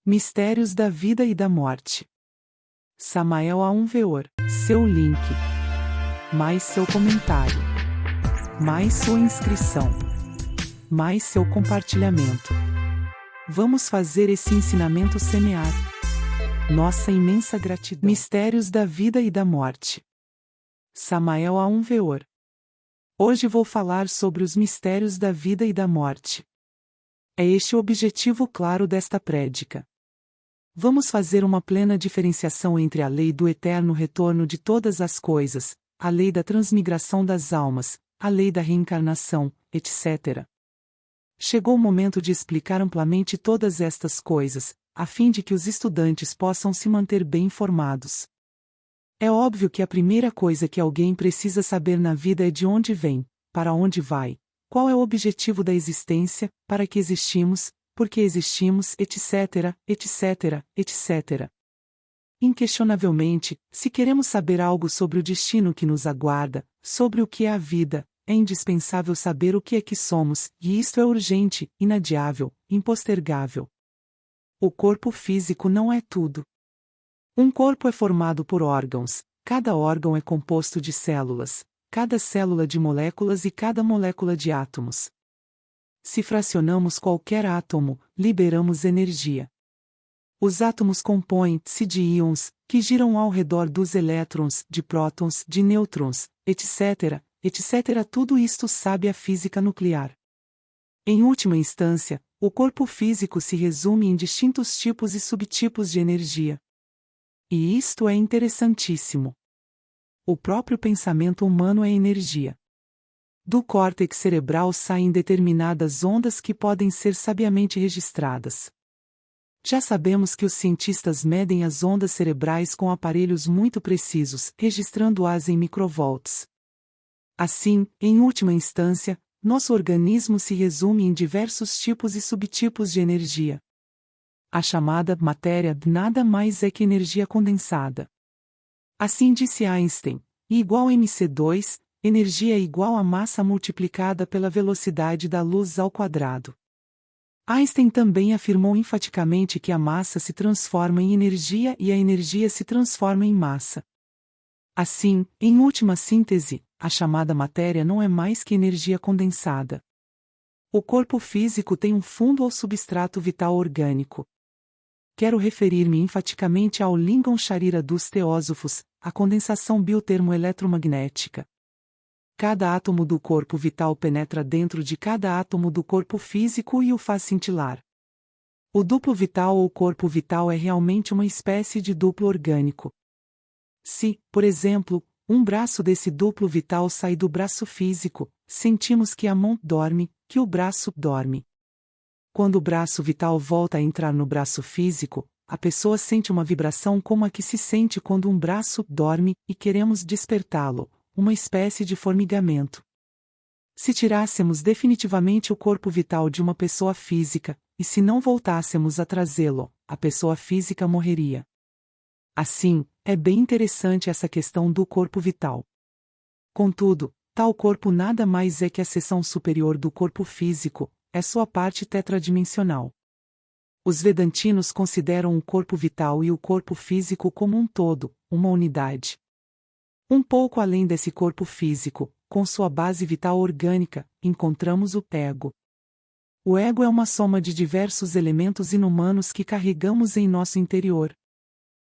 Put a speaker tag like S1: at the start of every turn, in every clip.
S1: Mistérios da vida e da morte. Samael Aunveor, seu link. Mais seu comentário. Mais sua inscrição. Mais seu compartilhamento. Vamos fazer esse ensinamento semear nossa imensa gratidão. Mistérios da vida e da morte. Samael Aunveor. Hoje vou falar sobre os mistérios da vida e da morte. É este o objetivo claro desta prédica. Vamos fazer uma plena diferenciação entre a lei do eterno retorno de todas as coisas, a lei da transmigração das almas, a lei da reencarnação, etc. Chegou o momento de explicar amplamente todas estas coisas, a fim de que os estudantes possam se manter bem informados. É óbvio que a primeira coisa que alguém precisa saber na vida é de onde vem, para onde vai, qual é o objetivo da existência, para que existimos, por que existimos, etc., etc., etc. Inquestionavelmente, se queremos saber algo sobre o destino que nos aguarda, sobre o que é a vida, é indispensável saber o que é que somos, e isto é urgente, inadiável, impostergável. O corpo físico não é tudo. Um corpo é formado por órgãos, cada órgão é composto de células, cada célula de moléculas e cada molécula de átomos. Se fracionamos qualquer átomo, liberamos energia. Os átomos compõem-se de íons, que giram ao redor dos elétrons, de prótons, de nêutrons, etc., etc. Tudo isto sabe a física nuclear. Em última instância, o corpo físico se resume em distintos tipos e subtipos de energia. E isto é interessantíssimo. O próprio pensamento humano é energia. Do córtex cerebral saem determinadas ondas que podem ser sabiamente registradas. Já sabemos que os cientistas medem as ondas cerebrais com aparelhos muito precisos, registrando-as em microvolts. Assim, em última instância, nosso organismo se resume em diversos tipos e subtipos de energia. A chamada matéria nada mais é que energia condensada. Assim disse Einstein, I igual a mc2, energia é igual a massa multiplicada pela velocidade da luz ao quadrado. Einstein também afirmou enfaticamente que a massa se transforma em energia e a energia se transforma em massa. Assim, em última síntese, a chamada matéria não é mais que energia condensada. O corpo físico tem um fundo ou substrato vital orgânico. Quero referir-me enfaticamente ao Lingon Sharira dos teósofos, a condensação biotermoeletromagnética. Cada átomo do corpo vital penetra dentro de cada átomo do corpo físico e o faz cintilar. O duplo vital ou corpo vital é realmente uma espécie de duplo orgânico. Se, por exemplo, um braço desse duplo vital sai do braço físico, sentimos que a mão dorme, que o braço dorme. Quando o braço vital volta a entrar no braço físico, a pessoa sente uma vibração como a que se sente quando um braço dorme e queremos despertá-lo, uma espécie de formigamento. Se tirássemos definitivamente o corpo vital de uma pessoa física, e se não voltássemos a trazê-lo, a pessoa física morreria. Assim, é bem interessante essa questão do corpo vital. Contudo, tal corpo nada mais é que a seção superior do corpo físico, é sua parte tetradimensional. Os vedantinos consideram o corpo vital e o corpo físico como um todo, uma unidade. Um pouco além desse corpo físico, com sua base vital orgânica, encontramos o ego. O ego é uma soma de diversos elementos inumanos que carregamos em nosso interior.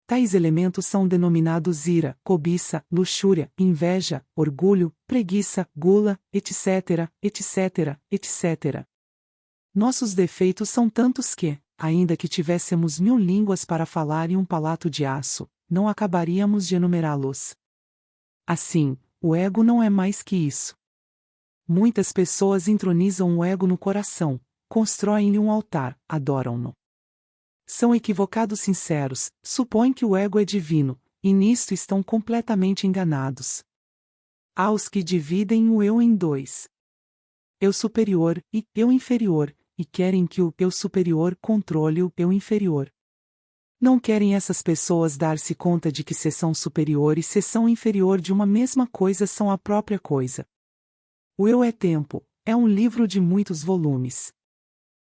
S1: Tais elementos são denominados ira, cobiça, luxúria, inveja, orgulho, preguiça, gula, etc., etc., etc. Nossos defeitos são tantos que, ainda que tivéssemos 1000 línguas para falar e um palato de aço, não acabaríamos de enumerá-los. Assim, o ego não é mais que isso. Muitas pessoas entronizam o ego no coração, constroem-lhe um altar, adoram-no. São equivocados sinceros, supõem que o ego é divino, e nisto estão completamente enganados. Há os que dividem o eu em dois. Eu superior e eu inferior, e querem que o eu superior controle o eu inferior. Não querem essas pessoas dar-se conta de que seção superior e seção inferior de uma mesma coisa são a própria coisa. O Eu é Tempo, é um livro de muitos volumes.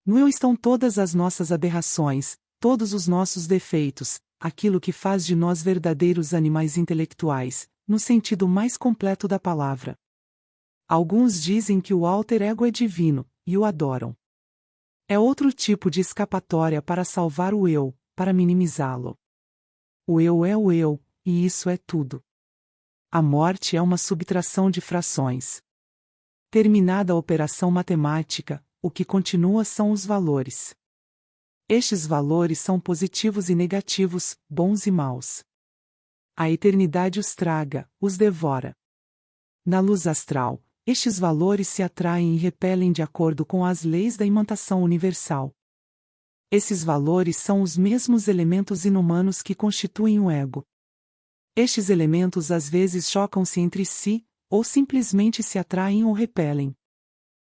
S1: No Eu estão todas as nossas aberrações, todos os nossos defeitos, aquilo que faz de nós verdadeiros animais intelectuais, no sentido mais completo da palavra. Alguns dizem que o alter ego é divino, e o adoram. É outro tipo de escapatória para salvar o eu, para minimizá-lo. O eu é o eu, e isso é tudo. A morte é uma subtração de frações. Terminada a operação matemática, o que continua são os valores. Estes valores são positivos e negativos, bons e maus. A eternidade os traga, os devora. Na luz astral, estes valores se atraem e repelem de acordo com as leis da imantação universal. Esses valores são os mesmos elementos inumanos que constituem o ego. Estes elementos às vezes chocam-se entre si, ou simplesmente se atraem ou repelem.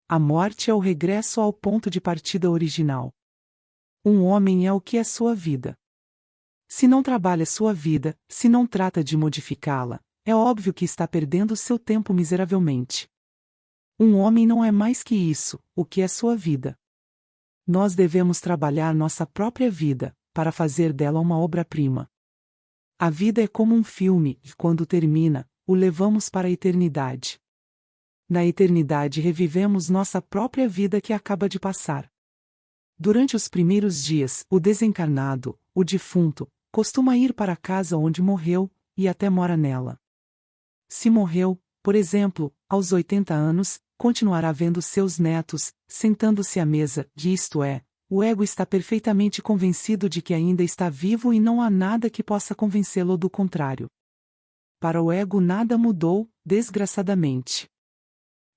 S1: A morte é o regresso ao ponto de partida original. Um homem é o que é sua vida. Se não trabalha sua vida, se não trata de modificá-la, é óbvio que está perdendo seu tempo miseravelmente. Um homem não é mais que isso, o que é sua vida. Nós devemos trabalhar nossa própria vida, para fazer dela uma obra-prima. A vida é como um filme, e quando termina, o levamos para a eternidade. Na eternidade revivemos nossa própria vida que acaba de passar. Durante os primeiros dias, o desencarnado, o defunto, costuma ir para a casa onde morreu, e até mora nela. Se morreu, por exemplo, aos 80 anos, continuará vendo seus netos, sentando-se à mesa, isto é, o ego está perfeitamente convencido de que ainda está vivo e não há nada que possa convencê-lo do contrário. Para o ego nada mudou, desgraçadamente.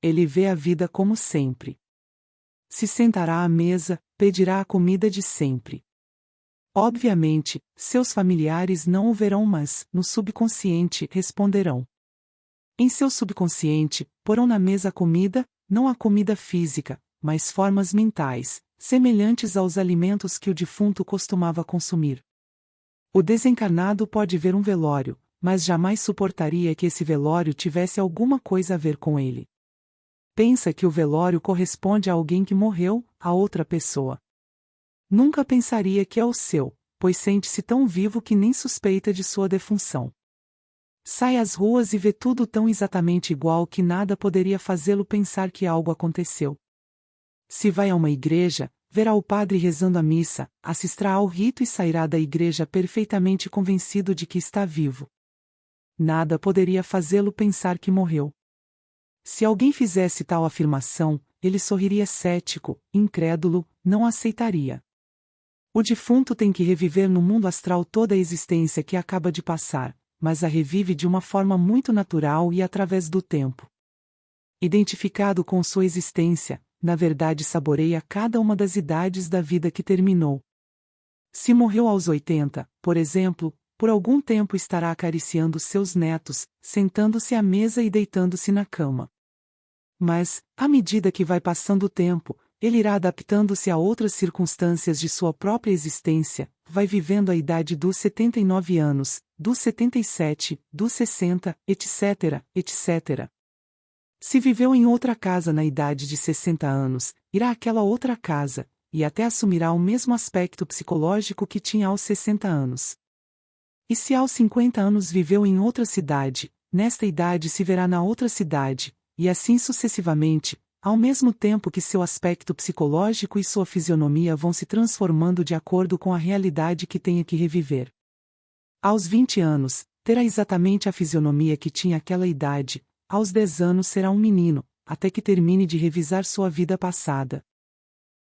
S1: Ele vê a vida como sempre. Se sentará à mesa, pedirá a comida de sempre. Obviamente, seus familiares não o verão, mas, no subconsciente, responderão. Em seu subconsciente, porão na mesa comida, não a comida física, mas formas mentais, semelhantes aos alimentos que o defunto costumava consumir. O desencarnado pode ver um velório, mas jamais suportaria que esse velório tivesse alguma coisa a ver com ele. Pensa que o velório corresponde a alguém que morreu, a outra pessoa. Nunca pensaria que é o seu, pois sente-se tão vivo que nem suspeita de sua defunção. Sai às ruas e vê tudo tão exatamente igual que nada poderia fazê-lo pensar que algo aconteceu. Se vai a uma igreja, verá o padre rezando a missa, assistirá ao rito e sairá da igreja perfeitamente convencido de que está vivo. Nada poderia fazê-lo pensar que morreu. Se alguém fizesse tal afirmação, ele sorriria cético, incrédulo, não aceitaria. O defunto tem que reviver no mundo astral toda a existência que acaba de passar, mas a revive de uma forma muito natural e através do tempo. Identificado com sua existência, na verdade saboreia cada uma das idades da vida que terminou. Se morreu aos 80, por exemplo, por algum tempo estará acariciando seus netos, sentando-se à mesa e deitando-se na cama. Mas, à medida que vai passando o tempo, ele irá adaptando-se a outras circunstâncias de sua própria existência, vai vivendo a idade dos 79 anos, dos 77, dos 60, etc., etc. Se viveu em outra casa na idade de 60 anos, irá àquela outra casa, e até assumirá o mesmo aspecto psicológico que tinha aos 60 anos. E se aos 50 anos viveu em outra cidade, nesta idade se verá na outra cidade, e assim sucessivamente, ao mesmo tempo que seu aspecto psicológico e sua fisionomia vão se transformando de acordo com a realidade que tenha que reviver. Aos 20 anos, terá exatamente a fisionomia que tinha aquela idade, aos 10 anos será um menino, até que termine de revisar sua vida passada.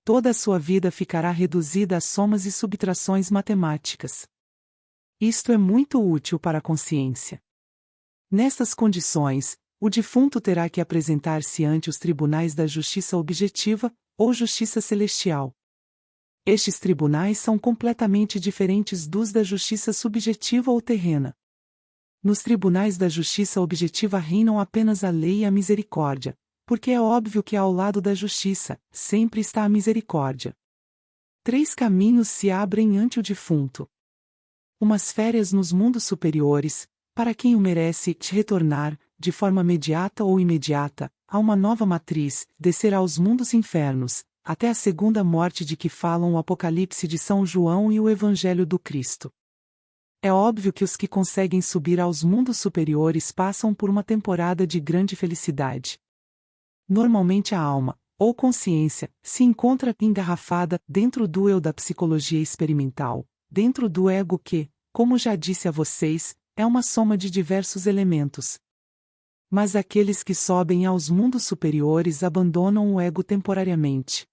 S1: Toda a sua vida ficará reduzida a somas e subtrações matemáticas. Isto é muito útil para a consciência. Nestas condições, o defunto terá que apresentar-se ante os tribunais da justiça objetiva, ou justiça celestial. Estes tribunais são completamente diferentes dos da justiça subjetiva ou terrena. Nos tribunais da justiça objetiva reinam apenas a lei e a misericórdia, porque é óbvio que ao lado da justiça, sempre está a misericórdia. 3 caminhos se abrem ante o defunto. Umas férias nos mundos superiores, para quem o merece, retornar, de forma imediata ou imediata, a uma nova matriz, descer aos mundos infernos, até a segunda morte de que falam o Apocalipse de São João e o Evangelho do Cristo. É óbvio que os que conseguem subir aos mundos superiores passam por uma temporada de grande felicidade. Normalmente a alma, ou consciência, se encontra engarrafada dentro do eu da psicologia experimental, dentro do ego que, como já disse a vocês, é uma soma de diversos elementos. Mas aqueles que sobem aos mundos superiores abandonam o ego temporariamente.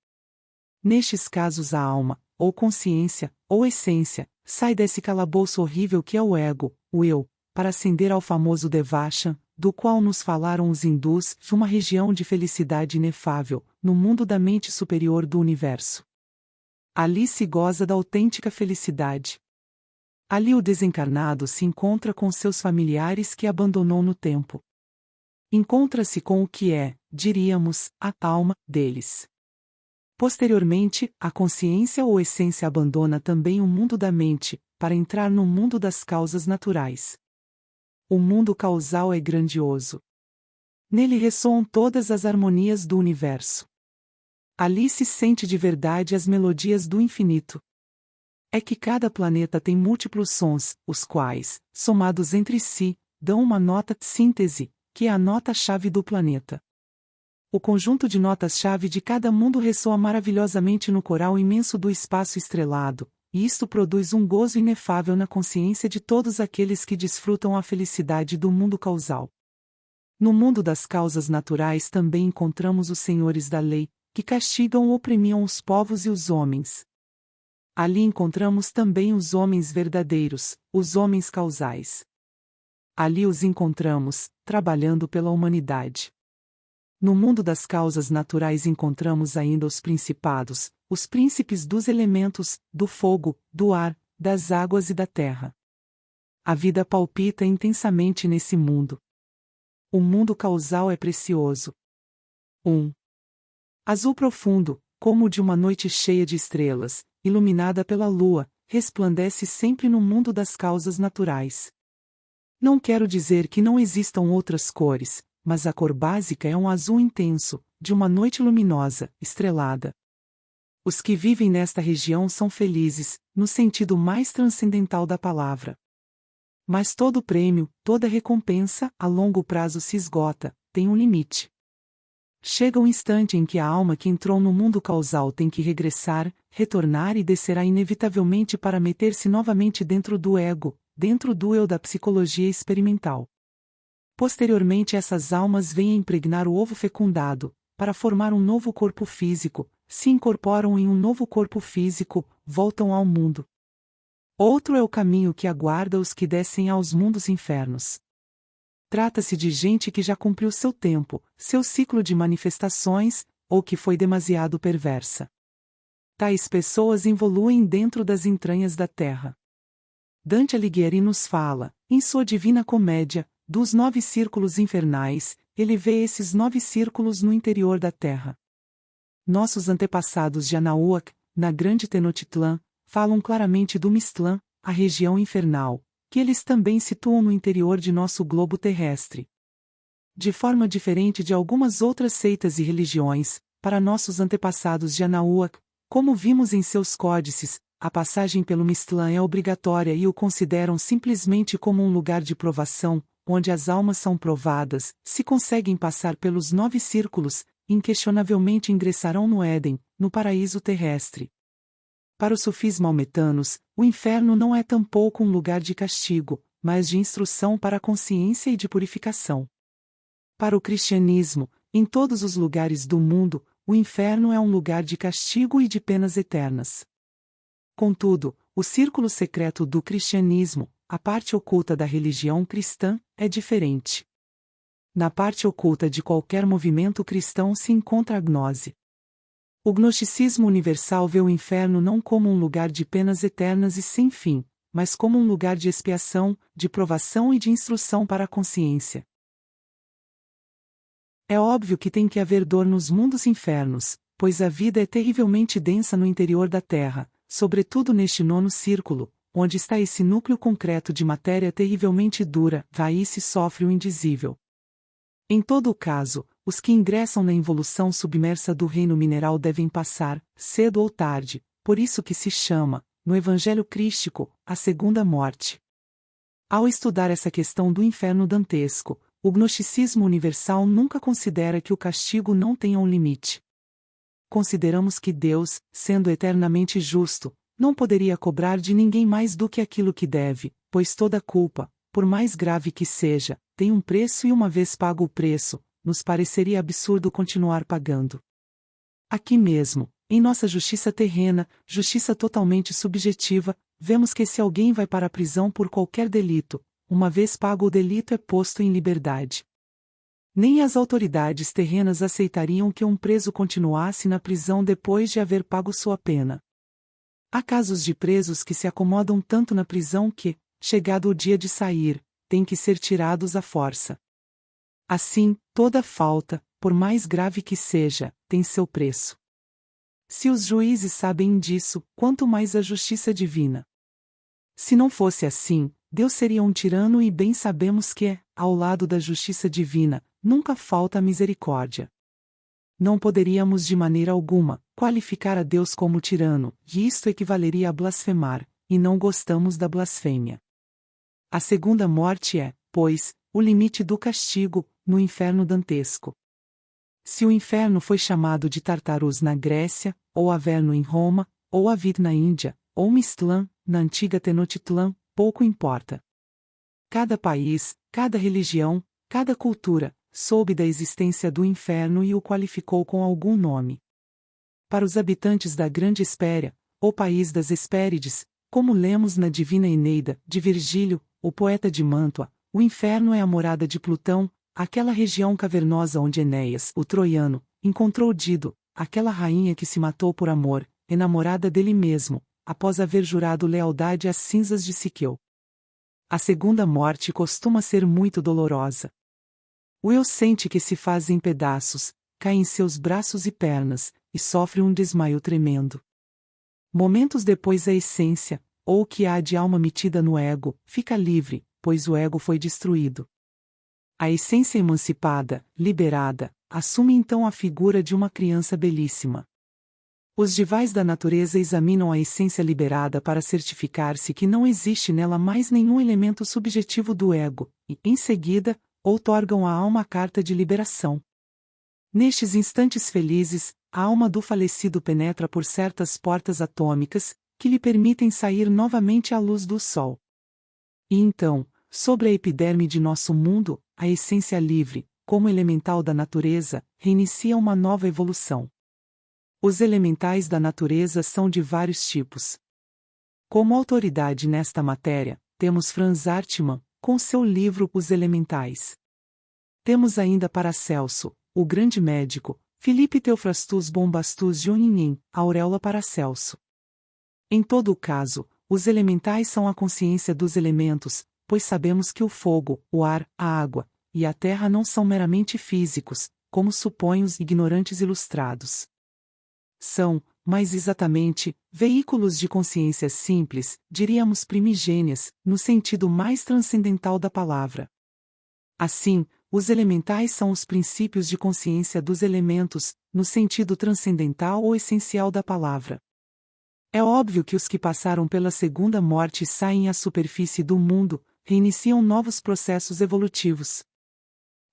S1: Nestes casos a alma, ou consciência, ou essência, sai desse calabouço horrível que é o ego, o eu, para ascender ao famoso Devachan, do qual nos falaram os hindus, de uma região de felicidade inefável, no mundo da mente superior do universo. Ali se goza da autêntica felicidade. Ali o desencarnado se encontra com seus familiares que abandonou no tempo. Encontra-se com o que é, diríamos, a alma deles. Posteriormente, a consciência ou essência abandona também o mundo da mente, para entrar no mundo das causas naturais. O mundo causal é grandioso. Nele ressoam todas as harmonias do universo. Ali se sente de verdade as melodias do infinito. É que cada planeta tem múltiplos sons, os quais, somados entre si, dão uma nota síntese, que é a nota-chave do planeta. O conjunto de notas-chave de cada mundo ressoa maravilhosamente no coral imenso do espaço estrelado, e isto produz um gozo inefável na consciência de todos aqueles que desfrutam a felicidade do mundo causal. No mundo das causas naturais também encontramos os senhores da lei, que castigam ou premiam os povos e os homens. Ali encontramos também os homens verdadeiros, os homens causais. Ali os encontramos, trabalhando pela humanidade. No mundo das causas naturais encontramos ainda os principados, os príncipes dos elementos, do fogo, do ar, das águas e da terra. A vida palpita intensamente nesse mundo. O mundo causal é precioso. Azul profundo, como o de uma noite cheia de estrelas, iluminada pela lua, resplandece sempre no mundo das causas naturais. Não quero dizer que não existam outras cores, mas a cor básica é um azul intenso, de uma noite luminosa, estrelada. Os que vivem nesta região são felizes, no sentido mais transcendental da palavra. Mas todo prêmio, toda recompensa, a longo prazo se esgota, tem um limite. Chega o instante em que a alma que entrou no mundo causal tem que regressar, retornar e descerá inevitavelmente para meter-se novamente dentro do ego, dentro do eu da psicologia experimental. Posteriormente essas almas vêm impregnar o ovo fecundado, para formar um novo corpo físico, se incorporam em um novo corpo físico, voltam ao mundo. Outro é o caminho que aguarda os que descem aos mundos infernos. Trata-se de gente que já cumpriu seu tempo, seu ciclo de manifestações, ou que foi demasiado perversa. Tais pessoas evoluem dentro das entranhas da terra. Dante Alighieri nos fala, em sua Divina Comédia, dos 9 círculos infernais, ele vê esses 9 círculos no interior da terra. Nossos antepassados de Anahuac, na Grande Tenochtitlan, falam claramente do Mictlán, a região infernal, que eles também situam no interior de nosso globo terrestre. De forma diferente de algumas outras seitas e religiões, para nossos antepassados de Anahuac, como vimos em seus códices, a passagem pelo Mictlán é obrigatória e o consideram simplesmente como um lugar de provação, onde as almas são provadas, se conseguem passar pelos 9 círculos, inquestionavelmente ingressarão no Éden, no paraíso terrestre. Para os sufis maometanos, o inferno não é tampouco um lugar de castigo, mas de instrução para a consciência e de purificação. Para o cristianismo, em todos os lugares do mundo, o inferno é um lugar de castigo e de penas eternas. Contudo, o círculo secreto do cristianismo, a parte oculta da religião cristã, é diferente. Na parte oculta de qualquer movimento cristão se encontra a gnose. O gnosticismo universal vê o inferno não como um lugar de penas eternas e sem fim, mas como um lugar de expiação, de provação e de instrução para a consciência. É óbvio que tem que haver dor nos mundos infernos, pois a vida é terrivelmente densa no interior da Terra, sobretudo neste 9º círculo, onde está esse núcleo concreto de matéria terrivelmente dura, aí se sofre o indizível. Em todo o caso, os que ingressam na involução submersa do reino mineral devem passar, cedo ou tarde, por isso que se chama, no Evangelho crístico, a segunda morte. Ao estudar essa questão do inferno dantesco, o gnosticismo universal nunca considera que o castigo não tenha um limite. Consideramos que Deus, sendo eternamente justo, não poderia cobrar de ninguém mais do que aquilo que deve, pois toda culpa, por mais grave que seja, tem um preço e uma vez pago o preço, nos pareceria absurdo continuar pagando. Aqui mesmo, em nossa justiça terrena, justiça totalmente subjetiva, vemos que se alguém vai para a prisão por qualquer delito, uma vez pago o delito é posto em liberdade. Nem as autoridades terrenas aceitariam que um preso continuasse na prisão depois de haver pago sua pena. Há casos de presos que se acomodam tanto na prisão que, chegado o dia de sair, têm que ser tirados à força. Assim, toda falta, por mais grave que seja, tem seu preço. Se os juízes sabem disso, quanto mais a justiça divina. Se não fosse assim, Deus seria um tirano e bem sabemos que, ao lado da justiça divina, nunca falta a misericórdia. Não poderíamos de maneira alguma qualificar a Deus como tirano, e isto equivaleria a blasfemar, e não gostamos da blasfêmia. A segunda morte é, pois, o limite do castigo, no inferno dantesco. Se o inferno foi chamado de Tartarus na Grécia, ou Averno em Roma, ou Avid na Índia, ou Mistlan, na antiga Tenochtitlan, pouco importa. Cada país, cada religião, cada cultura, soube da existência do inferno e o qualificou com algum nome. Para os habitantes da Grande Hespéria, ou país das Hespérides, como lemos na Divina Eneida, de Virgílio, o poeta de Mântua, o inferno é a morada de Plutão, aquela região cavernosa onde Enéas, o troiano, encontrou Dido, aquela rainha que se matou por amor, enamorada dele mesmo, após haver jurado lealdade às cinzas de Siqueu. A segunda morte costuma ser muito dolorosa. O eu sente que se faz em pedaços, cai em seus braços e pernas, e sofre um desmaio tremendo. Momentos depois a essência, ou o que há de alma metida no ego, fica livre, pois o ego foi destruído. A essência emancipada, liberada, assume então a figura de uma criança belíssima. Os divais da natureza examinam a essência liberada para certificar-se que não existe nela mais nenhum elemento subjetivo do ego, e, em seguida, outorgam à alma a carta de liberação. Nestes instantes felizes, a alma do falecido penetra por certas portas atômicas, que lhe permitem sair novamente à luz do sol. E então, sobre a epiderme de nosso mundo, a essência livre, como elemental da natureza, reinicia uma nova evolução. Os elementais da natureza são de vários tipos. Como autoridade nesta matéria, temos Franz Hartmann, com seu livro Os Elementais. Temos ainda Paracelso, o grande médico, Filipe Theophrastus Bombastus Joninhim, Auréola Paracelso. Em todo o caso, os elementais são a consciência dos elementos, pois sabemos que o fogo, o ar, a água e a terra não são meramente físicos, como supõem os ignorantes ilustrados. São, mais exatamente, veículos de consciência simples, diríamos primigênias, no sentido mais transcendental da palavra. Assim, os elementais são os princípios de consciência dos elementos, no sentido transcendental ou essencial da palavra. É óbvio que os que passaram pela segunda morte saem à superfície do mundo, reiniciam novos processos evolutivos.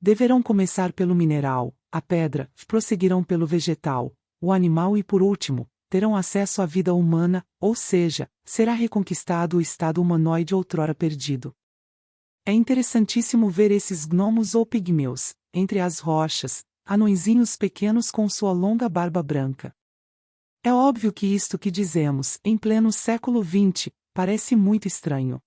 S1: Deverão começar pelo mineral, a pedra, prosseguirão pelo vegetal, o animal e por último, terão acesso à vida humana, ou seja, será reconquistado o estado humanoide outrora perdido. É interessantíssimo ver esses gnomos ou pigmeus, entre as rochas, anõezinhos pequenos com sua longa barba branca. É óbvio que isto que dizemos, em pleno século XX, parece muito estranho.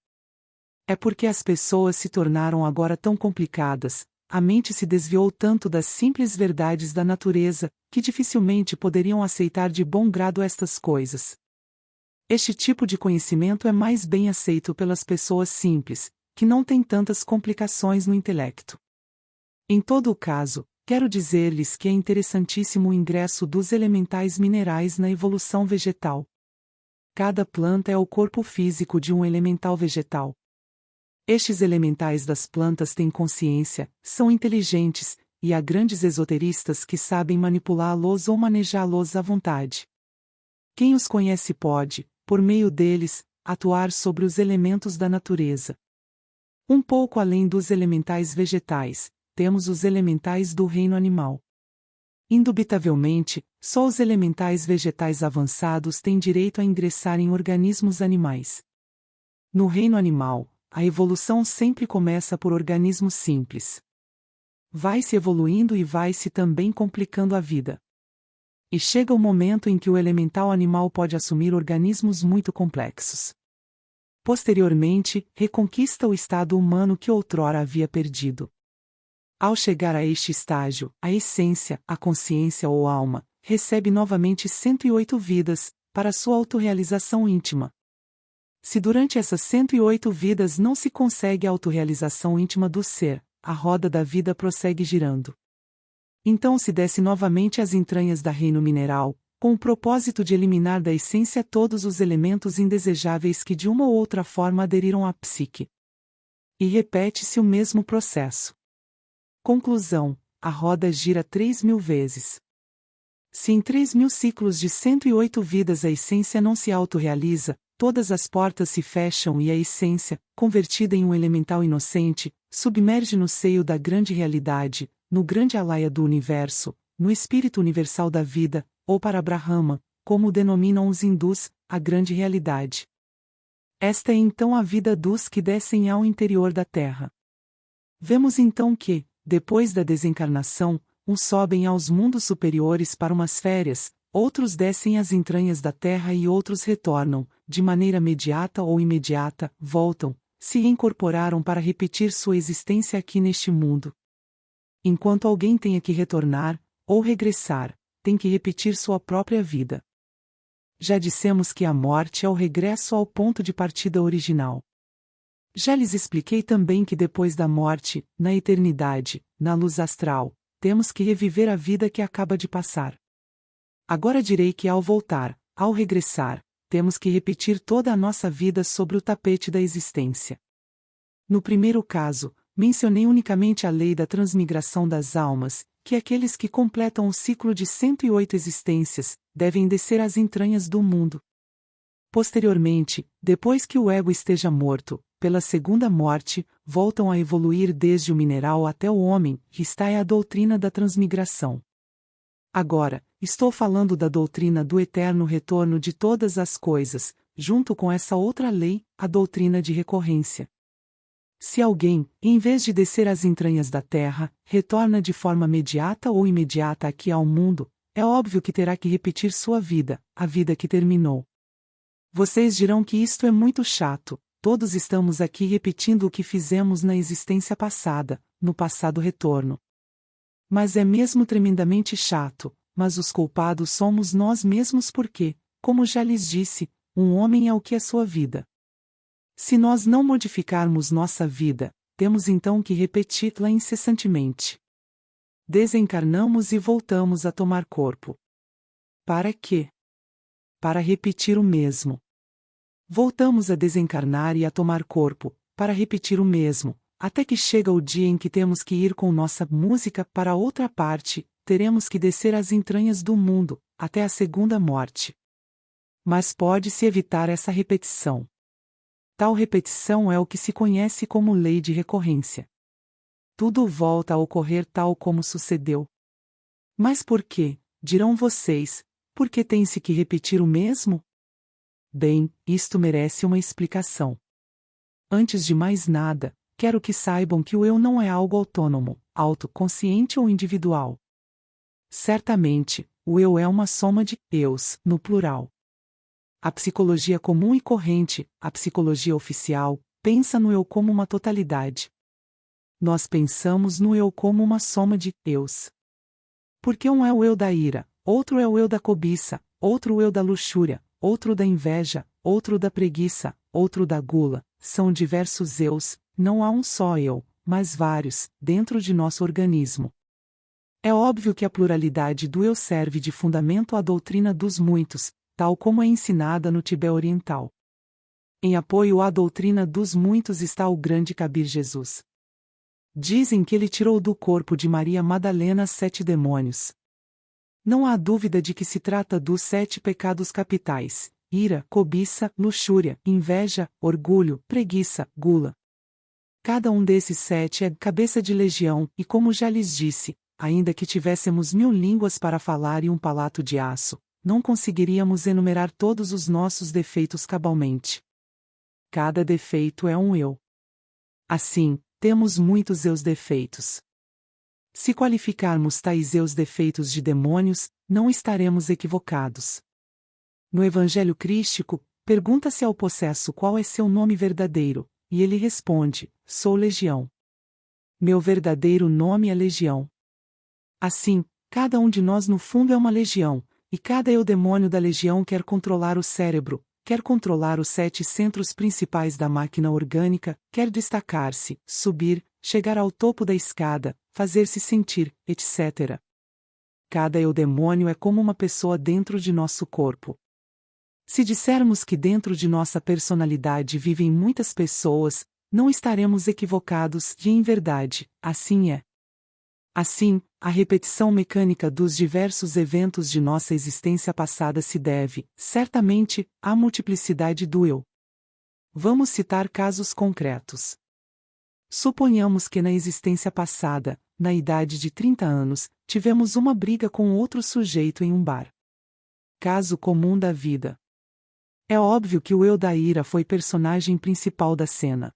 S1: É porque as pessoas se tornaram agora tão complicadas, a mente se desviou tanto das simples verdades da natureza, que dificilmente poderiam aceitar de bom grado estas coisas. Este tipo de conhecimento é mais bem aceito pelas pessoas simples, que não têm tantas complicações no intelecto. Em todo o caso, quero dizer-lhes que é interessantíssimo o ingresso dos elementais minerais na evolução vegetal. Cada planta é o corpo físico de um elemental vegetal. Estes elementais das plantas têm consciência, são inteligentes, e há grandes esoteristas que sabem manipulá-los ou manejá-los à vontade. Quem os conhece pode, por meio deles, atuar sobre os elementos da natureza. Um pouco além dos elementais vegetais, temos os elementais do reino animal. Indubitavelmente, só os elementais vegetais avançados têm direito a ingressar em organismos animais. No reino animal, a evolução sempre começa por organismos simples. Vai-se evoluindo e vai-se também complicando a vida. E chega o momento em que o elemental animal pode assumir organismos muito complexos. Posteriormente, reconquista o estado humano que outrora havia perdido. Ao chegar a este estágio, a essência, a consciência ou alma, recebe novamente 108 vidas, para sua autorrealização íntima. Se durante essas 108 vidas não se consegue a autorrealização íntima do ser, a roda da vida prossegue girando. Então se desce novamente às entranhas da reino mineral, com o propósito de eliminar da essência todos os elementos indesejáveis que de uma ou outra forma aderiram à psique. E repete-se o mesmo processo. Conclusão: a roda gira 3.000 vezes. Se em 3.000 ciclos de 108 vidas a essência não se autorrealiza, todas as portas se fecham e a essência, convertida em um elemental inocente, submerge no seio da grande realidade, no grande alaya do universo, no espírito universal da vida, ou para Brahma, como o denominam os hindus, a grande realidade. Esta é então a vida dos que descem ao interior da Terra. Vemos então que, depois da desencarnação, uns sobem aos mundos superiores para umas férias, outros descem às entranhas da Terra e outros retornam, de maneira imediata ou imediata, voltam, se incorporaram para repetir sua existência aqui neste mundo. Enquanto alguém tenha que retornar, ou regressar, tem que repetir sua própria vida. Já dissemos que a morte é o regresso ao ponto de partida original. Já lhes expliquei também que depois da morte, na eternidade, na luz astral, temos que reviver a vida que acaba de passar. Agora direi que ao voltar, ao regressar, temos que repetir toda a nossa vida sobre o tapete da existência. No primeiro caso, mencionei unicamente a lei da transmigração das almas, que aqueles que completam o ciclo de 108 existências, devem descer às entranhas do mundo. Posteriormente, depois que o ego esteja morto, pela segunda morte, voltam a evoluir desde o mineral até o homem, que está é a doutrina da transmigração. Agora, estou falando da doutrina do eterno retorno de todas as coisas, junto com essa outra lei, a doutrina de recorrência. Se alguém, em vez de descer às entranhas da terra, retorna de forma imediata ou imediata aqui ao mundo, é óbvio que terá que repetir sua vida, a vida que terminou. Vocês dirão que isto é muito chato, todos estamos aqui repetindo o que fizemos na existência passada, no passado retorno. Mas é mesmo tremendamente chato, mas os culpados somos nós mesmos porque, como já lhes disse, um homem é o que é sua vida. Se nós não modificarmos nossa vida, temos então que repeti-la incessantemente. Desencarnamos e voltamos a tomar corpo. Para quê? Para repetir o mesmo. Voltamos a desencarnar e a tomar corpo, para repetir o mesmo, até que chega o dia em que temos que ir com nossa música para outra parte, teremos que descer às entranhas do mundo, até a segunda morte. Mas pode-se evitar essa repetição. Tal repetição é o que se conhece como lei de recorrência. Tudo volta a ocorrer tal como sucedeu. Mas por quê, dirão vocês, por que tem-se que repetir o mesmo? Bem, isto merece uma explicação. Antes de mais nada, quero que saibam que o eu não é algo autônomo, autoconsciente ou individual. Certamente, o eu é uma soma de eus, no plural. A psicologia comum e corrente, a psicologia oficial, pensa no eu como uma totalidade. Nós pensamos no eu como uma soma de eus. Porque um é o eu da ira, outro é o eu da cobiça, outro o eu da luxúria, outro da inveja, outro da preguiça, outro da gula, são diversos eus, não há um só eu, mas vários, dentro de nosso organismo. É óbvio que a pluralidade do eu serve de fundamento à doutrina dos muitos, tal como é ensinada no Tibete Oriental. Em apoio à doutrina dos muitos está o grande Kabir Jesus. Dizem que ele tirou do corpo de Maria Madalena 7 demônios. Não há dúvida de que se trata dos 7 pecados capitais: ira, cobiça, luxúria, inveja, orgulho, preguiça, gula. Cada um desses 7 é cabeça de legião, e como já lhes disse, ainda que tivéssemos 1000 línguas para falar e um palato de aço, não conseguiríamos enumerar todos os nossos defeitos cabalmente. Cada defeito é um eu. Assim, temos muitos eus defeitos. Se qualificarmos tais eus defeitos de demônios, não estaremos equivocados. No Evangelho Crístico, pergunta-se ao possesso qual é seu nome verdadeiro, e ele responde: sou Legião. Meu verdadeiro nome é Legião. Assim, cada um de nós no fundo é uma legião, e cada eu-demônio da legião quer controlar o cérebro, quer controlar os 7 centros principais da máquina orgânica, quer destacar-se, subir, chegar ao topo da escada, fazer-se sentir, etc. Cada eu-demônio é como uma pessoa dentro de nosso corpo. Se dissermos que dentro de nossa personalidade vivem muitas pessoas, não estaremos equivocados e, em verdade, assim é. Assim, a repetição mecânica dos diversos eventos de nossa existência passada se deve, certamente, à multiplicidade do eu. Vamos citar casos concretos. Suponhamos que na existência passada, na idade de 30 anos, tivemos uma briga com outro sujeito em um bar. Caso comum da vida. É óbvio que o eu da ira foi personagem principal da cena.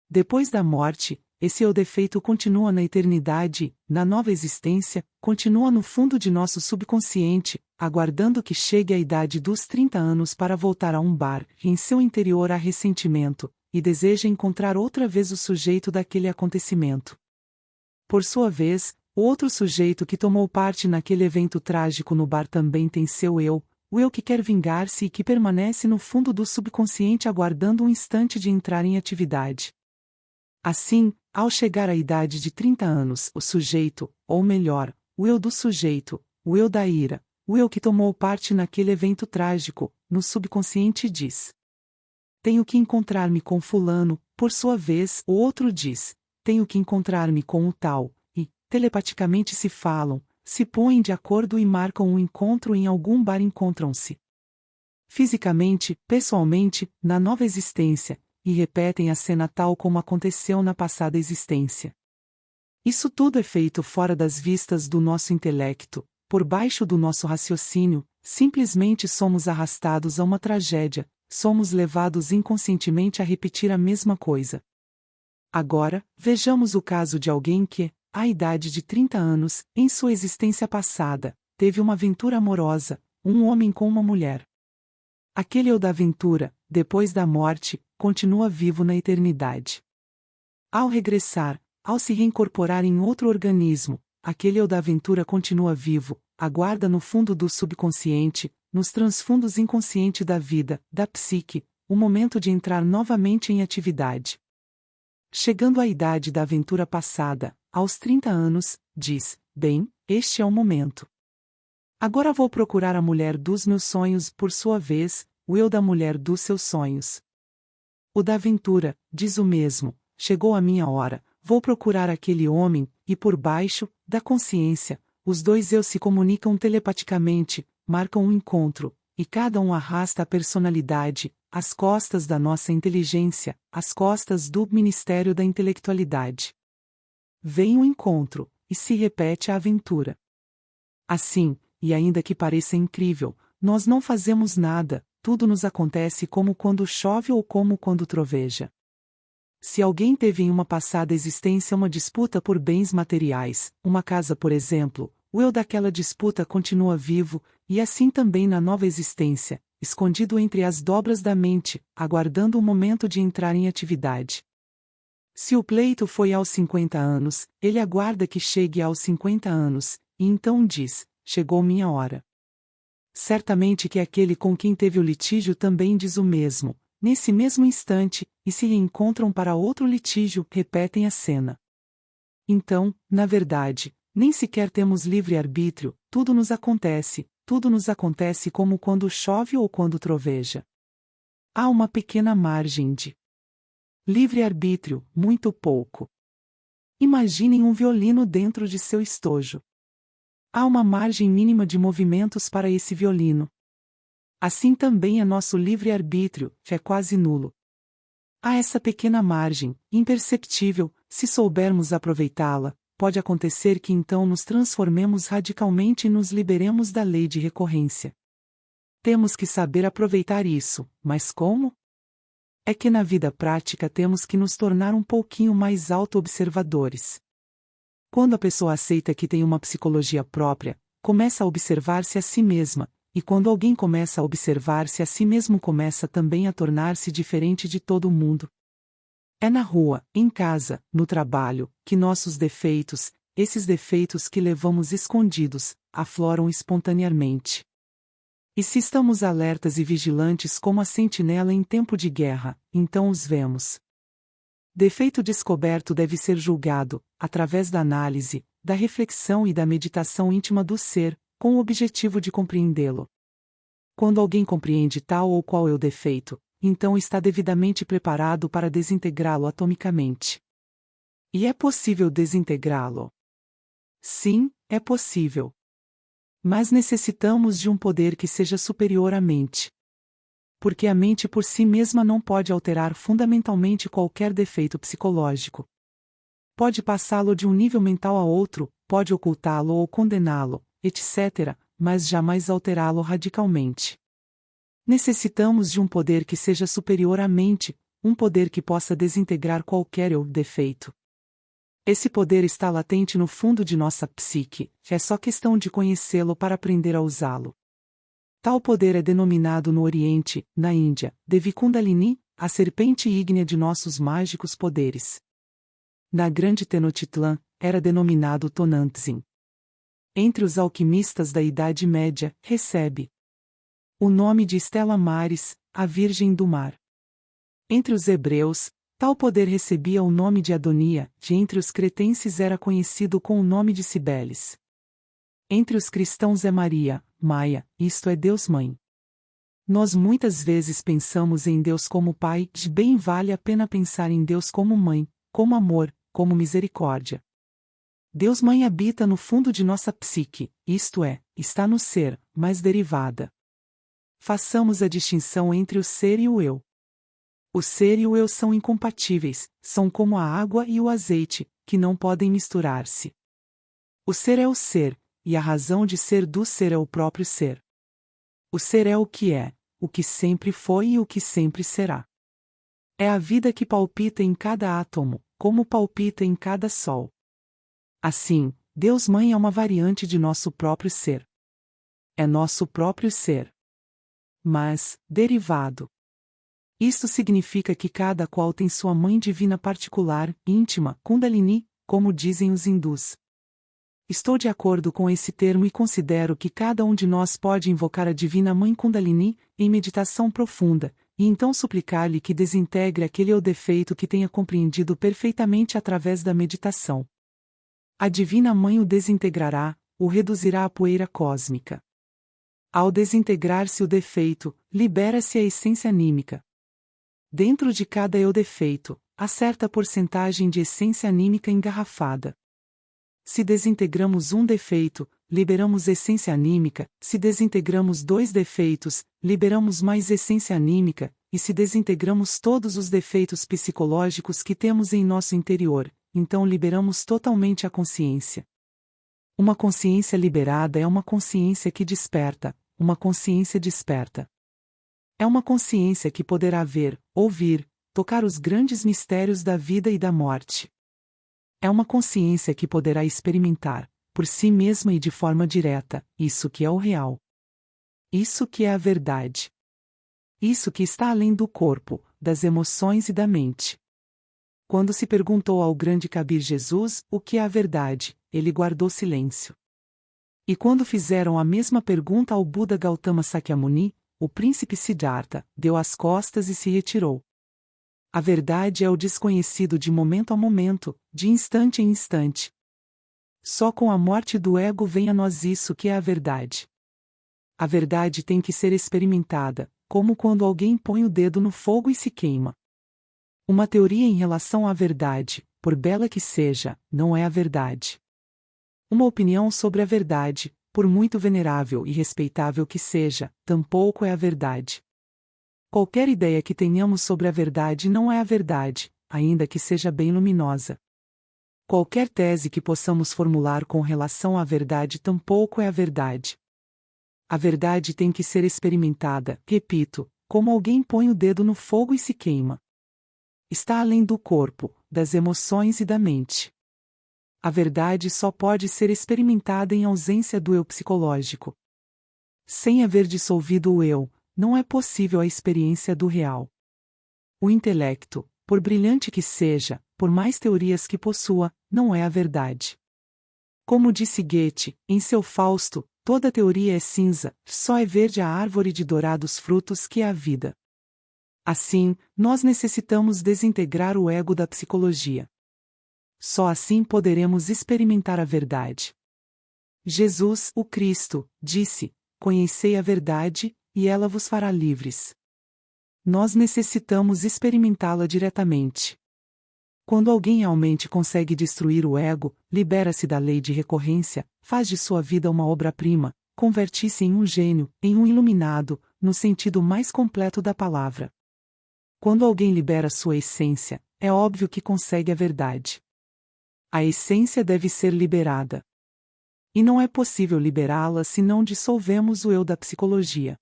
S1: Depois da morte, esse eu defeito continua na eternidade, na nova existência, continua no fundo de nosso subconsciente, aguardando que chegue a idade dos 30 anos para voltar a um bar, e em seu interior há ressentimento, e deseja encontrar outra vez o sujeito daquele acontecimento. Por sua vez, o outro sujeito que tomou parte naquele evento trágico no bar também tem seu eu, o eu que quer vingar-se e que permanece no fundo do subconsciente aguardando um instante de entrar em atividade. Assim, ao chegar à idade de 30 anos, o sujeito, ou melhor, o eu do sujeito, o eu da ira, o eu que tomou parte naquele evento trágico, no subconsciente diz: tenho que encontrar-me com fulano, por sua vez, o outro diz: tenho que encontrar-me com o tal, e, telepaticamente se falam, se põem de acordo e marcam um encontro em algum bar encontram-se. Fisicamente, pessoalmente, na nova existência, e repetem a cena tal como aconteceu na passada existência. Isso tudo é feito fora das vistas do nosso intelecto, por baixo do nosso raciocínio, simplesmente somos arrastados a uma tragédia, somos levados inconscientemente a repetir a mesma coisa. Agora, vejamos o caso de alguém que, à idade de 30 anos, em sua existência passada, teve uma aventura amorosa, um homem com uma mulher. Aquele eu da aventura, depois da morte, continua vivo na eternidade. Ao regressar, ao se reincorporar em outro organismo, aquele eu da aventura continua vivo, aguarda no fundo do subconsciente, nos transfundos inconsciente da vida, da psique, o momento de entrar novamente em atividade. Chegando à idade da aventura passada, aos 30 anos, diz: bem, este é o momento. Agora vou procurar a mulher dos meus sonhos, por sua vez, o eu da mulher dos seus sonhos. O da aventura, diz o mesmo: chegou a minha hora, vou procurar aquele homem, e por baixo, da consciência, os dois eus se comunicam telepaticamente, marcam um encontro, e cada um arrasta a personalidade, as costas da nossa inteligência, as costas do Ministério da Intelectualidade. Vem o encontro, e se repete a aventura. Assim, e ainda que pareça incrível, nós não fazemos nada, tudo nos acontece como quando chove ou como quando troveja. Se alguém teve em uma passada existência uma disputa por bens materiais, uma casa por exemplo, o eu daquela disputa continua vivo, e assim também na nova existência, escondido entre as dobras da mente, aguardando o momento de entrar em atividade. Se o pleito foi aos 50 anos, ele aguarda que chegue aos 50 anos, e então diz: chegou minha hora. Certamente que aquele com quem teve o litígio também diz o mesmo, nesse mesmo instante, e se reencontram para outro litígio, repetem a cena. Então, na verdade, nem sequer temos livre-arbítrio, tudo nos acontece como quando chove ou quando troveja. Há uma pequena margem de livre-arbítrio, muito pouco. Imaginem um violino dentro de seu estojo. Há uma margem mínima de movimentos para esse violino. Assim também é nosso livre-arbítrio, que é quase nulo. Há essa pequena margem, imperceptível, se soubermos aproveitá-la, pode acontecer que então nos transformemos radicalmente e nos liberemos da lei de recorrência. Temos que saber aproveitar isso, mas como? É que na vida prática temos que nos tornar um pouquinho mais auto-observadores. Quando a pessoa aceita que tem uma psicologia própria, começa a observar-se a si mesma, e quando alguém começa a observar-se a si mesmo começa também a tornar-se diferente de todo mundo. É na rua, em casa, no trabalho, que nossos defeitos, esses defeitos que levamos escondidos, afloram espontaneamente. E se estamos alertas e vigilantes como a sentinela em tempo de guerra, então os vemos. Defeito descoberto deve ser julgado, através da análise, da reflexão e da meditação íntima do ser, com o objetivo de compreendê-lo. Quando alguém compreende tal ou qual é o defeito, então está devidamente preparado para desintegrá-lo atomicamente. E é possível desintegrá-lo? Sim, é possível. Mas necessitamos de um poder que seja superior à mente. Porque a mente por si mesma não pode alterar fundamentalmente qualquer defeito psicológico. Pode passá-lo de um nível mental a outro, pode ocultá-lo ou condená-lo, etc., mas jamais alterá-lo radicalmente. Necessitamos de um poder que seja superior à mente, um poder que possa desintegrar qualquer defeito. Esse poder está latente no fundo de nossa psique, é só questão de conhecê-lo para aprender a usá-lo. Tal poder é denominado no Oriente, na Índia, Devi Kundalini, a serpente ígnea de nossos mágicos poderes. Na Grande Tenochtitlan, era denominado Tonantzin. Entre os alquimistas da Idade Média, recebe o nome de Stella Maris, a Virgem do Mar. Entre os hebreus, tal poder recebia o nome de Adonia, e entre os cretenses era conhecido com o nome de Cibeles. Entre os cristãos é Maria, Maia, isto é Deus Mãe. Nós muitas vezes pensamos em Deus como Pai, e bem vale a pena pensar em Deus como Mãe, como amor, como misericórdia. Deus Mãe habita no fundo de nossa psique, isto é, está no ser, mas derivada. Façamos a distinção entre o ser e o eu. O ser e o eu são incompatíveis, são como a água e o azeite, que não podem misturar-se. O ser é o ser, e a razão de ser do ser é o próprio ser. O ser é, o que sempre foi e o que sempre será. É a vida que palpita em cada átomo, como palpita em cada sol. Assim, Deus Mãe é uma variante de nosso próprio ser. É nosso próprio ser. Mas, derivado. Isto significa que cada qual tem sua mãe divina particular, íntima, Kundalini, como dizem os hindus. Estou de acordo com esse termo e considero que cada um de nós pode invocar a divina mãe Kundalini, em meditação profunda, e então suplicar-lhe que desintegre aquele ou defeito que tenha compreendido perfeitamente através da meditação. A divina mãe o desintegrará, o reduzirá à poeira cósmica. Ao desintegrar-se o defeito, libera-se a essência anímica. Dentro de cada eu defeito, há certa porcentagem de essência anímica engarrafada. Se desintegramos um defeito, liberamos essência anímica, se desintegramos 2 defeitos, liberamos mais essência anímica, e se desintegramos todos os defeitos psicológicos que temos em nosso interior, então liberamos totalmente a consciência. Uma consciência liberada é uma consciência que desperta, uma consciência desperta. É uma consciência que poderá ver, ouvir, tocar os grandes mistérios da vida e da morte. É uma consciência que poderá experimentar, por si mesma e de forma direta, isso que é o real. Isso que é a verdade. Isso que está além do corpo, das emoções e da mente. Quando se perguntou ao grande Kabir Jesus o que é a verdade, ele guardou silêncio. E quando fizeram a mesma pergunta ao Buda Gautama Sakyamuni, o príncipe Siddhartha deu as costas e se retirou. A verdade é o desconhecido de momento a momento, de instante em instante. Só com a morte do ego vem a nós isso que é a verdade. A verdade tem que ser experimentada, como quando alguém põe o dedo no fogo e se queima. Uma teoria em relação à verdade, por bela que seja, não é a verdade. Uma opinião sobre a verdade, por muito venerável e respeitável que seja, tampouco é a verdade. Qualquer ideia que tenhamos sobre a verdade não é a verdade, ainda que seja bem luminosa. Qualquer tese que possamos formular com relação à verdade tampouco é a verdade. A verdade tem que ser experimentada, repito, como alguém põe o dedo no fogo e se queima. Está além do corpo, das emoções e da mente. A verdade só pode ser experimentada em ausência do eu psicológico. Sem haver dissolvido o eu, não é possível a experiência do real. O intelecto, por brilhante que seja, por mais teorias que possua, não é a verdade. Como disse Goethe, em seu Fausto, toda teoria é cinza, só é verde a árvore de dourados frutos que é a vida. Assim, nós necessitamos desintegrar o ego da psicologia. Só assim poderemos experimentar a verdade. Jesus, o Cristo, disse: "Conhecei a verdade, e ela vos fará livres." Nós necessitamos experimentá-la diretamente. Quando alguém realmente consegue destruir o ego, libera-se da lei de recorrência, faz de sua vida uma obra-prima, converte-se em um gênio, em um iluminado, no sentido mais completo da palavra. Quando alguém libera sua essência, é óbvio que consegue a verdade. A essência deve ser liberada. E não é possível liberá-la se não dissolvemos o eu da psicologia.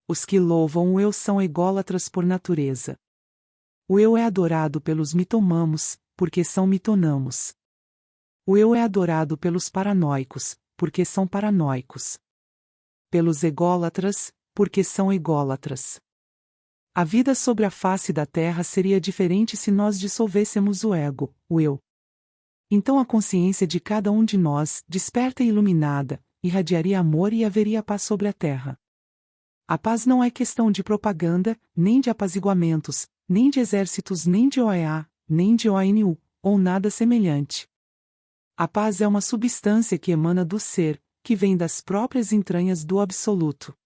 S1: Os que louvam o eu são ególatras por natureza. O eu é adorado pelos mitomamos, porque são mitonamos. O eu é adorado pelos paranoicos, porque são paranoicos. Pelos ególatras, porque são ególatras. A vida sobre a face da terra seria diferente se nós dissolvêssemos o ego, o eu. Então a consciência de cada um de nós, desperta e iluminada, irradiaria amor e haveria paz sobre a terra. A paz não é questão de propaganda, nem de apaziguamentos, nem de exércitos, nem de OEA, nem de ONU, ou nada semelhante. A paz é uma substância que emana do ser, que vem das próprias entranhas do absoluto.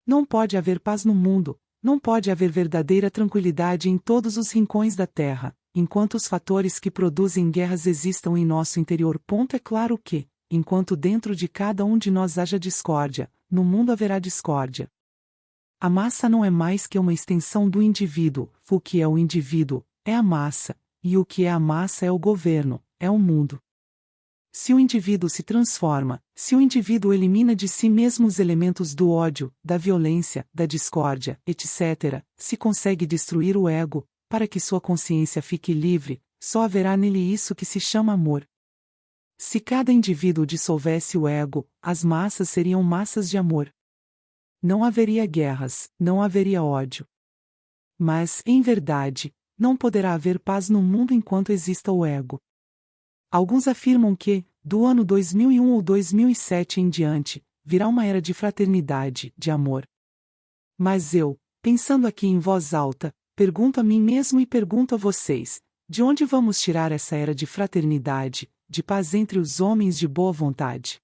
S1: Não pode haver paz no mundo, não pode haver verdadeira tranquilidade em todos os rincões da terra, enquanto os fatores que produzem guerras existam em nosso interior. É claro que, enquanto dentro de cada um de nós haja discórdia, no mundo haverá discórdia. A massa não é mais que uma extensão do indivíduo, o que é o indivíduo, é a massa, e o que é a massa é o governo, é o mundo. Se o indivíduo se transforma, se o indivíduo elimina de si mesmo os elementos do ódio, da violência, da discórdia, etc., se consegue destruir o ego, para que sua consciência fique livre, só haverá nele isso que se chama amor. Se cada indivíduo dissolvesse o ego, as massas seriam massas de amor. Não haveria guerras, não haveria ódio. Mas, em verdade, não poderá haver paz no mundo enquanto exista o ego. Alguns afirmam que, do ano 2001 ou 2007 em diante, virá uma era de fraternidade, de amor. Mas eu, pensando aqui em voz alta, pergunto a mim mesmo e pergunto a vocês: de onde vamos tirar essa era de fraternidade, de paz entre os homens de boa vontade?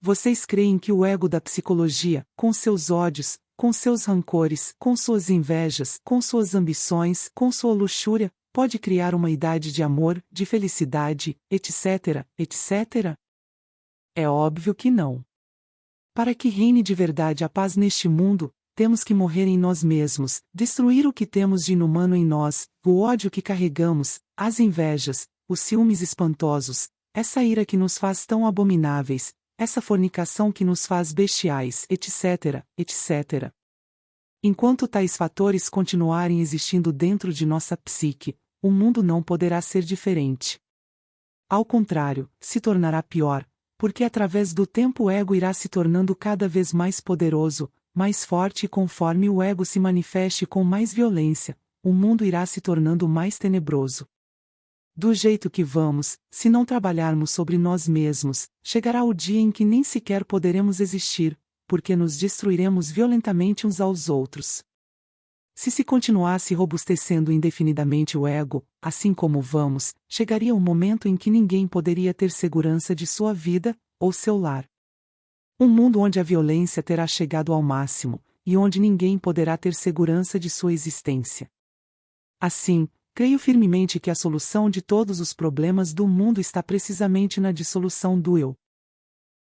S1: Vocês creem que o ego da psicologia, com seus ódios, com seus rancores, com suas invejas, com suas ambições, com sua luxúria, pode criar uma idade de amor, de felicidade, etc., etc.? É óbvio que não. Para que reine de verdade a paz neste mundo, temos que morrer em nós mesmos, destruir o que temos de inumano em nós, o ódio que carregamos, as invejas, os ciúmes espantosos, essa ira que nos faz tão abomináveis, essa fornicação que nos faz bestiais, etc., etc. Enquanto tais fatores continuarem existindo dentro de nossa psique, o mundo não poderá ser diferente. Ao contrário, se tornará pior, porque através do tempo o ego irá se tornando cada vez mais poderoso, mais forte e conforme o ego se manifeste com mais violência, o mundo irá se tornando mais tenebroso. Do jeito que vamos, se não trabalharmos sobre nós mesmos, chegará o dia em que nem sequer poderemos existir, porque nos destruiremos violentamente uns aos outros. Se continuasse robustecendo indefinidamente o ego, assim como vamos, chegaria um momento em que ninguém poderia ter segurança de sua vida, ou seu lar. Um mundo onde a violência terá chegado ao máximo, e onde ninguém poderá ter segurança de sua existência. Assim, creio firmemente que a solução de todos os problemas do mundo está precisamente na dissolução do eu.